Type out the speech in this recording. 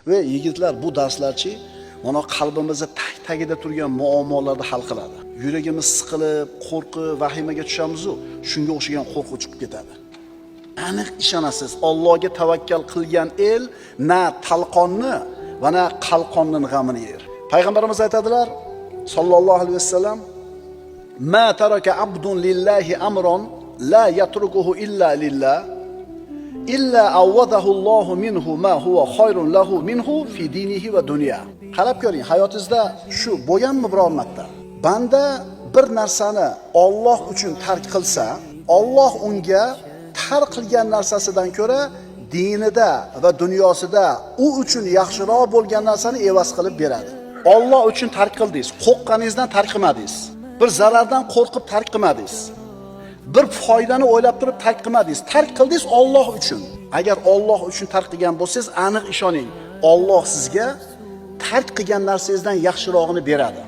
Va yigitlar, bu darslarchi mana qalbimizda tagida turgan muammolarni hal qiladi. Yuragimiz siqilib, qo'rqib, vahimaga tushamiz-ku, shunga o'xshagan qo'rquv chiqib ketadi. Aniq ishonasiz, Allohga tavakkal qilgan el na talqonni va na qalqonning g'amini yer. Payg'ambarimiz aytadilar, sallallohu alayhi vasallam: "Ma taraka abdun lillahi amron la yatrukuhu illa lillah, illa awwadahu Allohu minhu ma huwa khayrun lahu minhu fi dinihi va dunya." Qarab ko'ring, hayotingizda shu bo'lganmi biror marta? Banda bir narsani Alloh uchun tark qilsa, Alloh unga tark qilgan narsasidan ko'ra dinida va dunyosida u uchun yaxshiroq bo'lgan narsani evaz qilib beradi. Alloh uchun tark qildingiz, qo'rqqaningizdan tark qilmadingiz. Bir zarardan qo'rqib tark qilmadingiz. Bir foydani o'ylab turib tark qilmadingiz. Tark qildingiz Alloh uchun. Agar Alloh uchun tark qilgan bo'lsangiz, aniq ishoning, Alloh sizga tark qilgan narsangizdan yaxshirog'ini beradi.